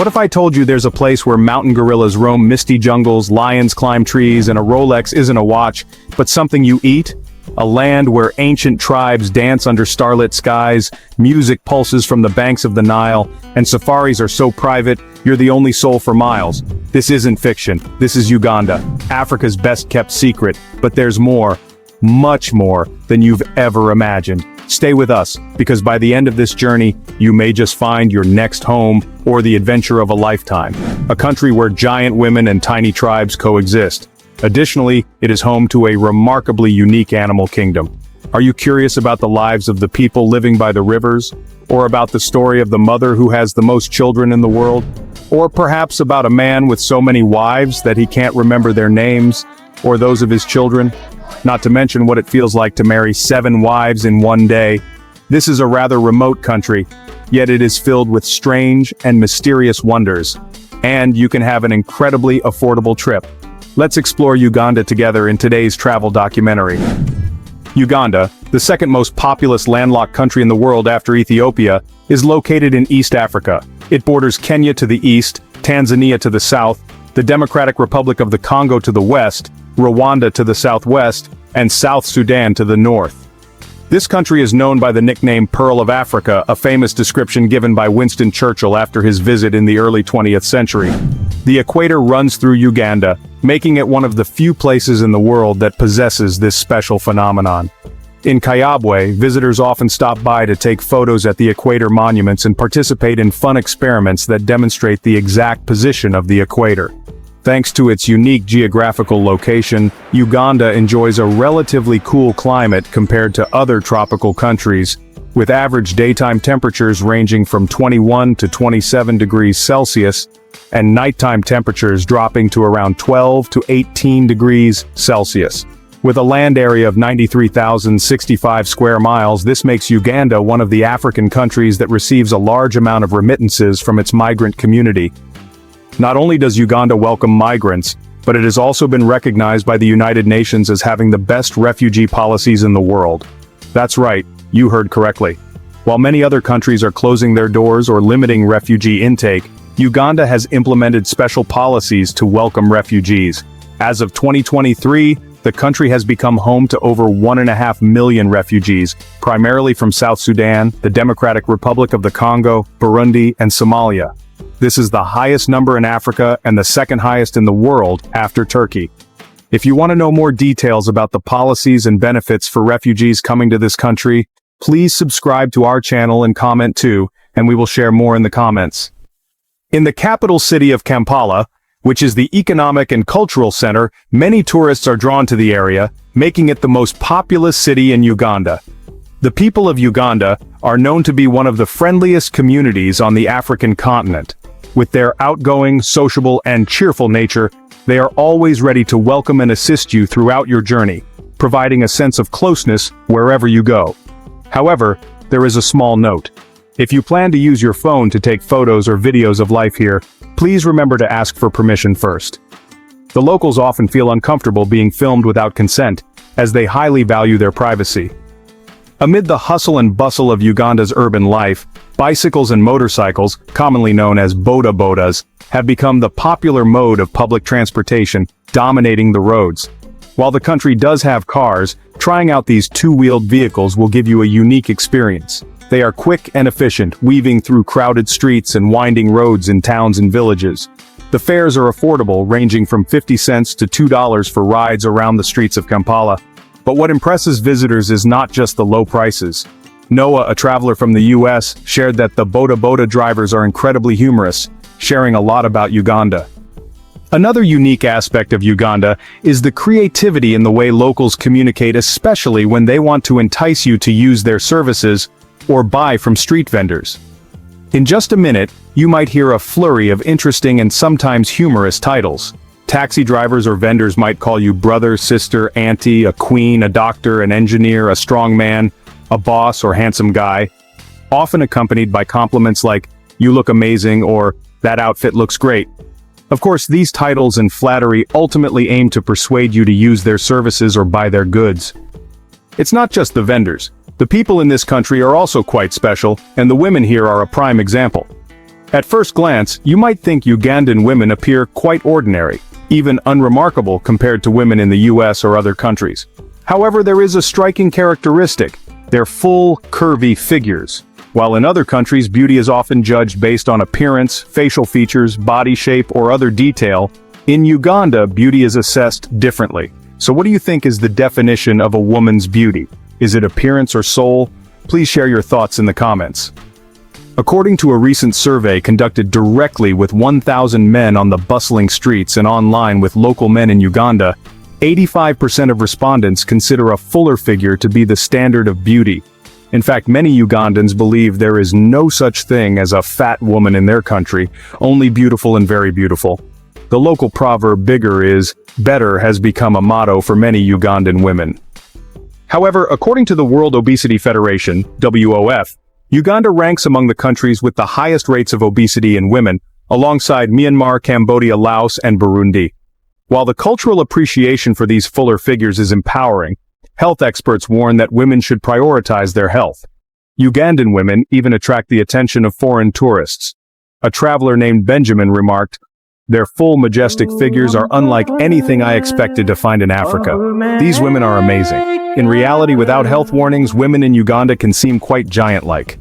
What if I told you there's a place where mountain gorillas roam misty jungles, lions climb trees, and a Rolex isn't a watch, but something you eat? A land where ancient tribes dance under starlit skies, music pulses from the banks of the Nile, and safaris are so private, you're the only soul for miles. This isn't fiction. This is Uganda, Africa's best-kept secret, but there's more, much more, than you've ever imagined. Stay with us, because by the end of this journey, you may just find your next home or the adventure of a lifetime. A country where giant women and tiny tribes coexist. Additionally, it is home to a remarkably unique animal kingdom. Are you curious about the lives of the people living by the rivers? Or about the story of the mother who has the most children in the world? Or perhaps about a man with so many wives that he can't remember their names, or those of his children? Not to mention what it feels like to marry 7 wives in one day. This is a rather remote country, yet it is filled with strange and mysterious wonders. And you can have an incredibly affordable trip. Let's explore Uganda together in today's travel documentary. Uganda, the second most populous landlocked country in the world after Ethiopia, is located in East Africa. It borders Kenya to the east, Tanzania to the south, the Democratic Republic of the Congo to the west, Rwanda to the southwest, and South Sudan to the north. This country is known by the nickname Pearl of Africa, a famous description given by Winston Churchill after his visit in the early 20th century. The equator runs through Uganda, making it one of the few places in the world that possesses this special phenomenon. In Kayabwe, visitors often stop by to take photos at the equator monuments and participate in fun experiments that demonstrate the exact position of the equator. Thanks to its unique geographical location, Uganda enjoys a relatively cool climate compared to other tropical countries, with average daytime temperatures ranging from 21 to 27 degrees Celsius, and nighttime temperatures dropping to around 12 to 18 degrees Celsius. With a land area of 93,065 square miles, this makes Uganda one of the African countries that receives a large amount of remittances from its migrant community. Not only does Uganda welcome migrants, but it has also been recognized by the United Nations as having the best refugee policies in the world. That's right, you heard correctly. While many other countries are closing their doors or limiting refugee intake, Uganda has implemented special policies to welcome refugees. As of 2023, the country has become home to over 1.5 million refugees, primarily from South Sudan, the Democratic Republic of the Congo, Burundi, and Somalia. This is the highest number in Africa and the second highest in the world after Turkey. If you want to know more details about the policies and benefits for refugees coming to this country, please subscribe to our channel and comment too, and we will share more in the comments. In the capital city of Kampala, which is the economic and cultural center, many tourists are drawn to the area, making it the most populous city in Uganda. The people of Uganda are known to be one of the friendliest communities on the African continent. With their outgoing, sociable, and cheerful nature, they are always ready to welcome and assist you throughout your journey, providing a sense of closeness wherever you go. However, there is a small note. If you plan to use your phone to take photos or videos of life here, please remember to ask for permission first. The locals often feel uncomfortable being filmed without consent, as they highly value their privacy. Amid the hustle and bustle of Uganda's urban life, bicycles and motorcycles, commonly known as boda-bodas, have become the popular mode of public transportation, dominating the roads. While the country does have cars, trying out these two-wheeled vehicles will give you a unique experience. They are quick and efficient, weaving through crowded streets and winding roads in towns and villages. The fares are affordable, ranging from 50 cents to $2 for rides around the streets of Kampala. But what impresses visitors is not just the low prices. Noah, a traveler from the US, shared that the boda-boda drivers are incredibly humorous, sharing a lot about Uganda. Another unique aspect of Uganda is the creativity in the way locals communicate, especially when they want to entice you to use their services or buy from street vendors. In just a minute, you might hear a flurry of interesting and sometimes humorous titles. Taxi drivers or vendors might call you brother, sister, auntie, a queen, a doctor, an engineer, a strong man, a boss, or handsome guy, often accompanied by compliments like, "You look amazing," or "That outfit looks great." Of course, these titles and flattery ultimately aim to persuade you to use their services or buy their goods. It's not just the vendors. The people in this country are also quite special, and the women here are a prime example. At first glance, you might think Ugandan women appear quite ordinary, even unremarkable compared to women in the US or other countries. However, there is a striking characteristic: their full, curvy figures. While in other countries beauty is often judged based on appearance, facial features, body shape, or other detail, in Uganda beauty is assessed differently. So what do you think is the definition of a woman's beauty? Is it appearance or soul? Please share your thoughts in the comments. According to a recent survey conducted directly with 1,000 men on the bustling streets and online with local men in Uganda, 85% of respondents consider a fuller figure to be the standard of beauty. In fact, many Ugandans believe there is no such thing as a fat woman in their country, only beautiful and very beautiful. The local proverb "bigger is better" has become a motto for many Ugandan women. However, according to the World Obesity Federation, WOF, Uganda ranks among the countries with the highest rates of obesity in women, alongside Myanmar, Cambodia, Laos, and Burundi. While the cultural appreciation for these fuller figures is empowering, health experts warn that women should prioritize their health. Ugandan women even attract the attention of foreign tourists. A traveler named Benjamin remarked, "Their full, majestic figures are unlike anything I expected to find in Africa. These women are amazing." In reality, without health warnings, women in Uganda can seem quite giant-like.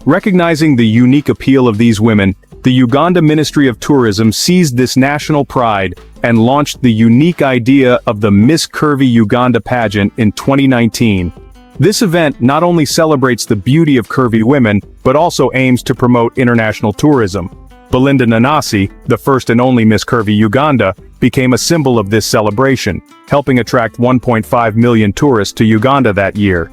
Recognizing the unique appeal of these women, the Uganda Ministry of Tourism seized this national pride and launched the unique idea of the Miss Curvy Uganda pageant in 2019. This event not only celebrates the beauty of curvy women, but also aims to promote international tourism. Belinda Nanasi, the first and only Miss Curvy Uganda, became a symbol of this celebration, helping attract 1.5 million tourists to Uganda that year.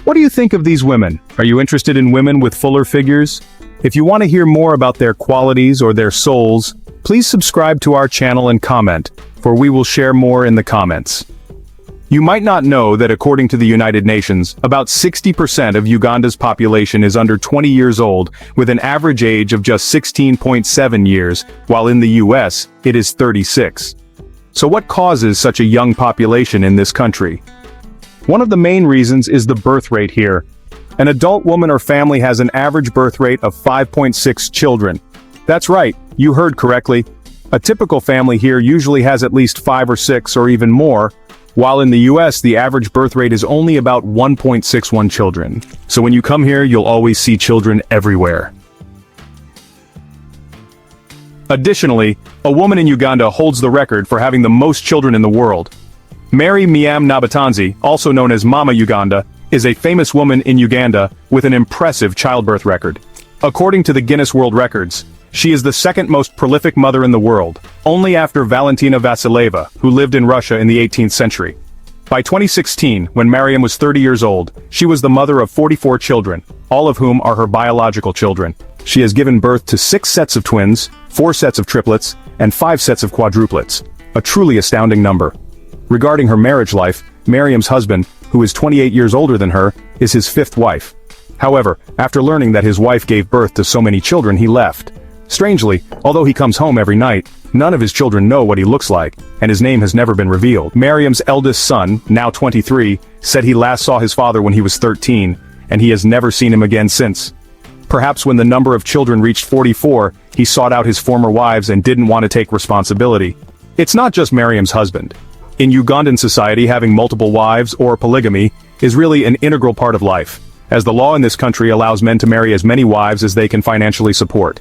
What do you think of these women? Are you interested in women with fuller figures? If you want to hear more about their qualities or their souls, please subscribe to our channel and comment, for we will share more in the comments. You might not know that according to the United Nations, about 60% of Uganda's population is under 20 years old, with an average age of just 16.7 years, while in the US, it is 36. So what causes such a young population in this country? One of the main reasons is the birth rate here. An adult woman or family has an average birth rate of 5.6 children. That's right, you heard correctly. A typical family here usually has at least 5 or 6 or even more, while in the US the average birth rate is only about 1.61 children. So when you come here, you'll always see children everywhere. Additionally, a woman in Uganda holds the record for having the most children in the world. Mary Miam Nabatanzi, also known as Mama Uganda, is a famous woman in Uganda with an impressive childbirth record. According to the Guinness World Records, she is the second most prolific mother in the world, only after Valentina Vasileva, who lived in Russia in the 18th century. By 2016, when Mariam was 30 years old, she was the mother of 44 children, all of whom are her biological children. She has given birth to 6 sets of twins, 4 sets of triplets, and 5 sets of quadruplets. A truly astounding number. Regarding her marriage life, Mariam's husband, who is 28 years older than her, is his 5th wife. However, after learning that his wife gave birth to so many children, he left. Strangely, although he comes home every night, none of his children know what he looks like, and his name has never been revealed. Mariam's eldest son, now 23, said he last saw his father when he was 13, and he has never seen him again since. Perhaps when the number of children reached 44, he sought out his former wives and didn't want to take responsibility. It's not just Mariam's husband. In Ugandan society, having multiple wives, or polygamy, is really an integral part of life, as the law in this country allows men to marry as many wives as they can financially support.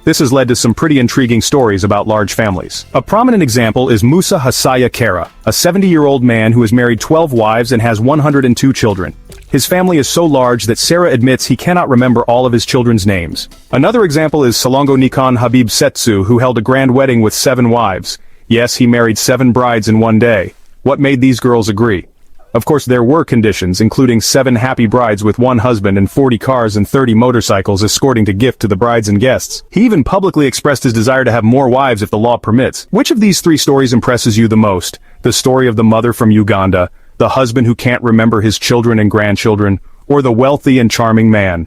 This has led to some pretty intriguing stories about large families. A prominent example is Musa Hasaya Kara, a 70-year-old man who has married 12 wives and has 102 children. His family is so large that Sarah admits he cannot remember all of his children's names. Another example is Salongo Nikon Habib Setsu, who held a grand wedding with 7 wives. Yes, he married 7 brides in one day. What made these girls agree? Of course, there were conditions, including 7 happy brides with 1 husband and 40 cars and 30 motorcycles escorting to gift to the brides and guests. He even publicly expressed his desire to have more wives if the law permits. Which of these 3 stories impresses you the most? The story of the mother from Uganda, the husband who can't remember his children and grandchildren, or the wealthy and charming man?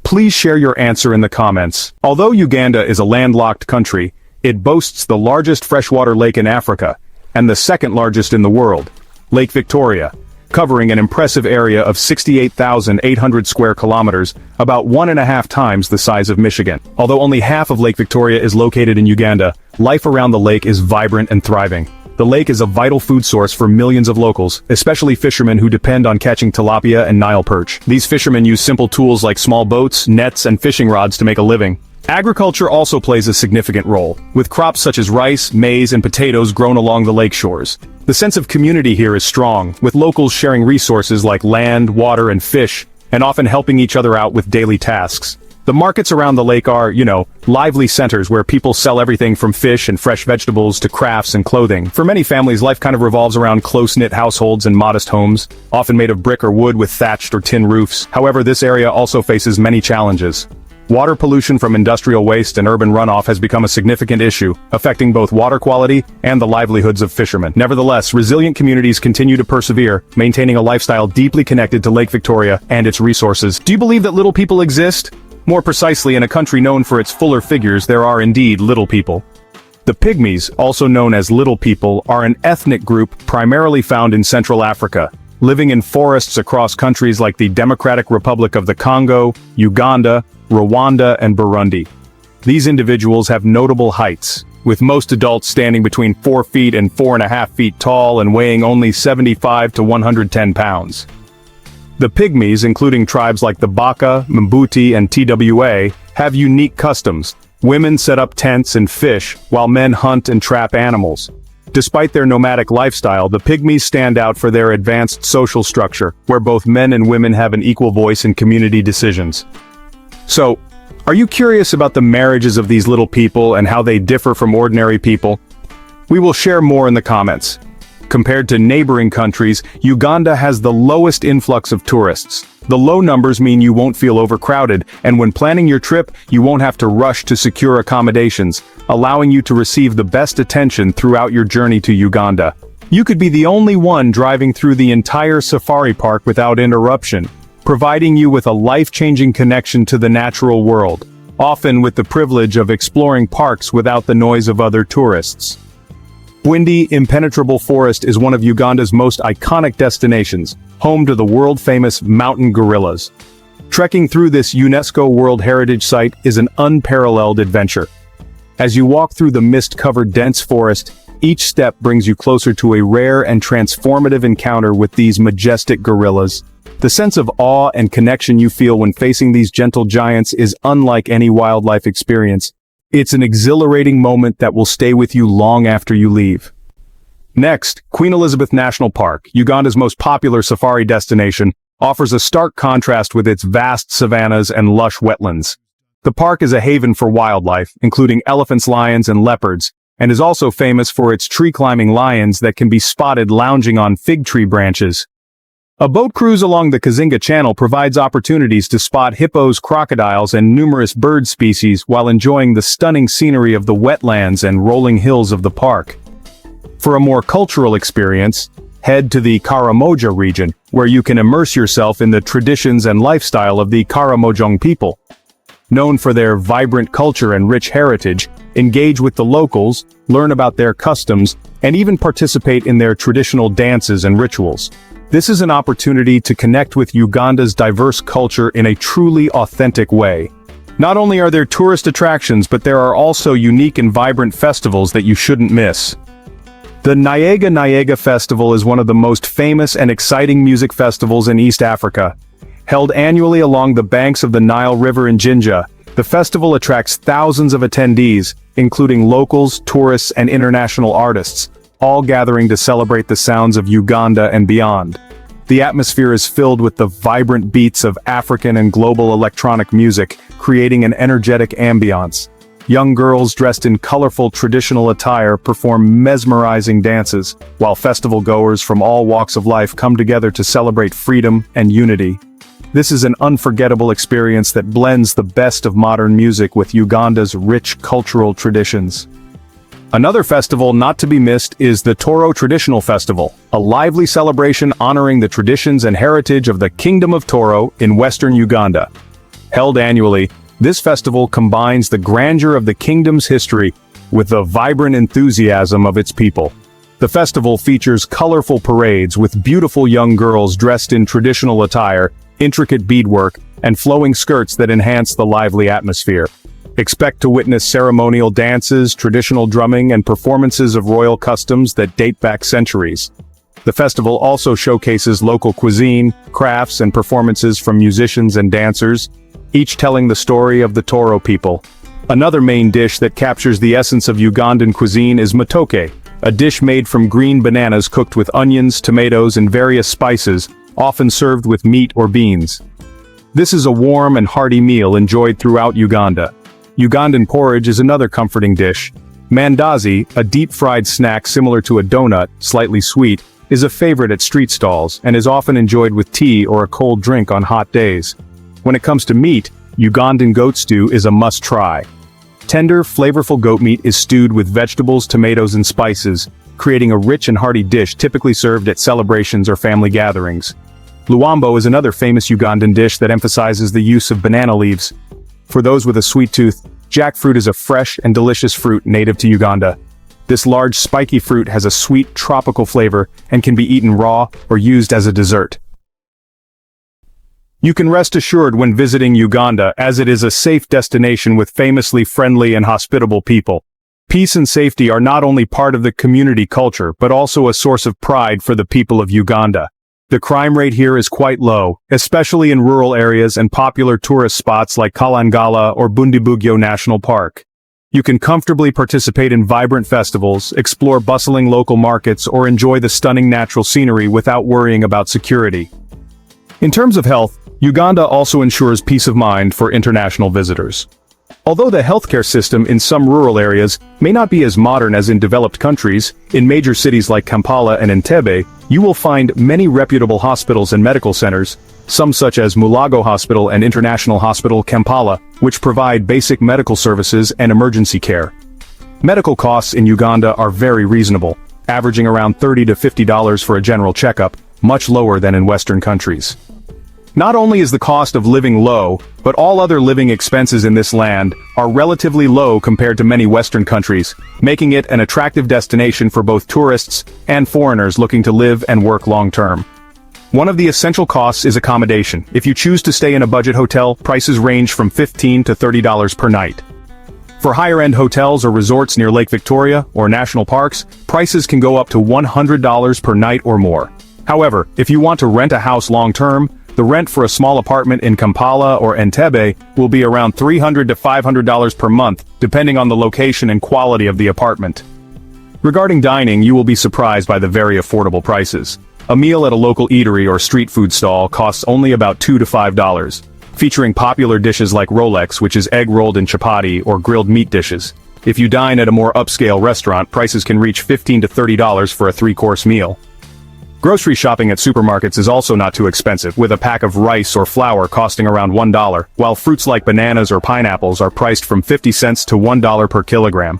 Please share your answer in the comments. Although Uganda is a landlocked country, it boasts the largest freshwater lake in Africa, and the 2nd largest in the world, Lake Victoria. covering an impressive area of 68,800 square kilometers, about 1.5 times the size of Michigan. Although only half of Lake Victoria is located in Uganda, life around the lake is vibrant and thriving. The lake is a vital food source for millions of locals, especially fishermen who depend on catching tilapia and Nile perch. These fishermen use simple tools like small boats, nets, and fishing rods to make a living. Agriculture also plays a significant role, with crops such as rice, maize, and potatoes grown along the lake shores. The sense of community here is strong, with locals sharing resources like land, water, and fish, and often helping each other out with daily tasks. The markets around the lake are, lively centers where people sell everything from fish and fresh vegetables to crafts and clothing. For many families, life kind of revolves around close-knit households and modest homes, often made of brick or wood with thatched or tin roofs. However, this area also faces many challenges. Water pollution from industrial waste and urban runoff has become a significant issue, affecting both water quality and the livelihoods of fishermen. Nevertheless, resilient communities continue to persevere, maintaining a lifestyle deeply connected to Lake Victoria and its resources. Do you believe that little people exist? More precisely, in a country known for its fuller figures, there are indeed little people. The Pygmies, also known as little people, are an ethnic group primarily found in Central Africa, living in forests across countries like the Democratic Republic of the Congo, Uganda, Rwanda, and Burundi. These individuals have notable heights, with most adults standing between 4 feet and 4.5 feet tall and weighing only 75 to 110 pounds. The Pygmies, including tribes like the Baka, Mbuti, and TWA, have unique customs. Women set up tents and fish, while men hunt and trap animals. Despite their nomadic lifestyle, the Pygmies stand out for their advanced social structure, where both men and women have an equal voice in community decisions. So, are you curious about the marriages of these little people and how they differ from ordinary people? We will share more in the comments. Compared to neighboring countries, Uganda has the lowest influx of tourists. The low numbers mean you won't feel overcrowded, and when planning your trip, you won't have to rush to secure accommodations, allowing you to receive the best attention throughout your journey to Uganda. You could be the only one driving through the entire safari park without interruption, providing you with a life-changing connection to the natural world, often with the privilege of exploring parks without the noise of other tourists. Bwindi Impenetrable Forest is one of Uganda's most iconic destinations, home to the world-famous mountain gorillas. Trekking through this UNESCO World Heritage Site is an unparalleled adventure. As you walk through the mist-covered dense forest, each step brings you closer to a rare and transformative encounter with these majestic gorillas. The sense of awe and connection you feel when facing these gentle giants is unlike any wildlife experience. It's an exhilarating moment that will stay with you long after you leave. Next, Queen Elizabeth National Park, Uganda's most popular safari destination, offers a stark contrast with its vast savannas and lush wetlands. The park is a haven for wildlife, including elephants, lions, and leopards, and is also famous for its tree-climbing lions that can be spotted lounging on fig tree branches. A boat cruise along the Kazinga Channel provides opportunities to spot hippos, crocodiles, and numerous bird species while enjoying the stunning scenery of the wetlands and rolling hills of the park. For a more cultural experience, head to the Karamoja region, where you can immerse yourself in the traditions and lifestyle of the Karamojong people. Known for their vibrant culture and rich heritage, engage with the locals, learn about their customs, and even participate in their traditional dances and rituals. This is an opportunity to connect with Uganda's diverse culture in a truly authentic way. Not only are there tourist attractions, but there are also unique and vibrant festivals that you shouldn't miss. The Nyaga Festival is one of the most famous and exciting music festivals in East Africa. Held annually along the banks of the Nile River in Jinja, the festival attracts thousands of attendees, including locals, tourists, and international artists, all gathering to celebrate the sounds of Uganda and beyond. The atmosphere is filled with the vibrant beats of African and global electronic music, creating an energetic ambiance. Young girls dressed in colorful traditional attire perform mesmerizing dances, while festival-goers from all walks of life come together to celebrate freedom and unity. This is an unforgettable experience that blends the best of modern music with Uganda's rich cultural traditions. Another festival not to be missed is the Toro Traditional Festival, a lively celebration honoring the traditions and heritage of the Kingdom of Toro in western Uganda. Held annually, this festival combines the grandeur of the kingdom's history with the vibrant enthusiasm of its people. The festival features colorful parades with beautiful young girls dressed in traditional attire, intricate beadwork, and flowing skirts that enhance the lively atmosphere. Expect to witness ceremonial dances, traditional drumming, and performances of royal customs that date back centuries. The festival also showcases local cuisine, crafts, and performances from musicians and dancers, each telling the story of the Toro people. Another main dish that captures the essence of Ugandan cuisine is matoke, a dish made from green bananas cooked with onions, tomatoes, and various spices, often served with meat or beans. This is a warm and hearty meal enjoyed throughout Uganda. Ugandan porridge is another comforting dish. Mandazi, a deep-fried snack similar to a donut, slightly sweet, is a favorite at street stalls and is often enjoyed with tea or a cold drink on hot days. When it comes to meat, Ugandan goat stew is a must-try. Tender, flavorful goat meat is stewed with vegetables, tomatoes, and spices, creating a rich and hearty dish typically served at celebrations or family gatherings. Luambo is another famous Ugandan dish that emphasizes the use of banana leaves. For those with a sweet tooth, jackfruit is a fresh and delicious fruit native to Uganda. This large, spiky fruit has a sweet, tropical flavor and can be eaten raw or used as a dessert. You can rest assured when visiting Uganda, as it is a safe destination with famously friendly and hospitable people. Peace and safety are not only part of the community culture but also a source of pride for the people of Uganda. The crime rate here is quite low, especially in rural areas and popular tourist spots like Kalangala or Bundibugyo National Park. You can comfortably participate in vibrant festivals, explore bustling local markets, or enjoy the stunning natural scenery without worrying about security. In terms of health, Uganda also ensures peace of mind for international visitors. Although the healthcare system in some rural areas may not be as modern as in developed countries, in major cities like Kampala and Entebbe, you will find many reputable hospitals and medical centers, some such as Mulago Hospital and International Hospital Kampala, which provide basic medical services and emergency care. Medical costs in Uganda are very reasonable, averaging around $30 to $50 for a general checkup, much lower than in Western countries. Not only is the cost of living low, but all other living expenses in this land are relatively low compared to many Western countries, making it an attractive destination for both tourists and foreigners looking to live and work long-term. One of the essential costs is accommodation. If you choose to stay in a budget hotel, prices range from $15 to $30 per night. For higher-end hotels or resorts near Lake Victoria or national parks, prices can go up to $100 per night or more. However, if you want to rent a house long-term, the rent for a small apartment in Kampala or Entebbe will be around $300 to $500 per month, depending on the location and quality of the apartment. Regarding dining, you will be surprised by the very affordable prices. A meal at a local eatery or street food stall costs only about $2 to $5, featuring popular dishes like Rolex, which is egg-rolled in chapati, or grilled meat dishes. If you dine at a more upscale restaurant, prices can reach $15 to $30 for a 3-course meal. Grocery shopping at supermarkets is also not too expensive, with a pack of rice or flour costing around $1, while fruits like bananas or pineapples are priced from 50 cents to $1 per kilogram.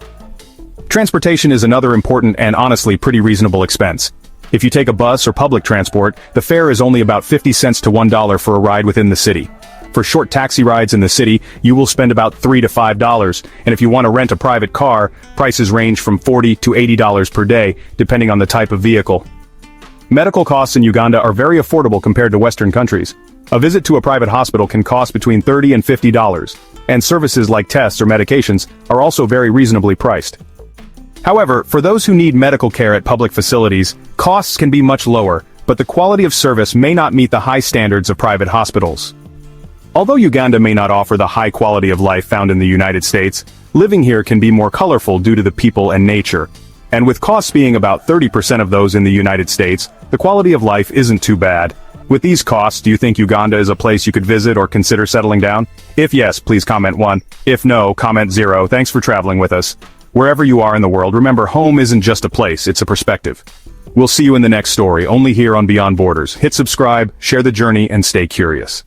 Transportation is another important and honestly pretty reasonable expense. If you take a bus or public transport, the fare is only about 50 cents to $1 for a ride within the city. For short taxi rides in the city, you will spend about $3 to $5, and if you want to rent a private car, prices range from $40 to $80 per day, depending on the type of vehicle. Medical costs in Uganda are very affordable compared to Western countries. A visit to a private hospital can cost between $30 and $50, and services like tests or medications are also very reasonably priced. However, for those who need medical care at public facilities, costs can be much lower, but the quality of service may not meet the high standards of private hospitals. Although Uganda may not offer the high quality of life found in the United States, living here can be more colorful due to the people and nature. And with costs being about 30% of those in the United States, the quality of life isn't too bad. With these costs, do you think Uganda is a place you could visit or consider settling down? If yes, please comment 1. If no, comment 0. Thanks for traveling with us. Wherever you are in the world, remember, home isn't just a place, it's a perspective. We'll see you in the next story, only here on Beyond Borders. Hit subscribe, share the journey, and stay curious.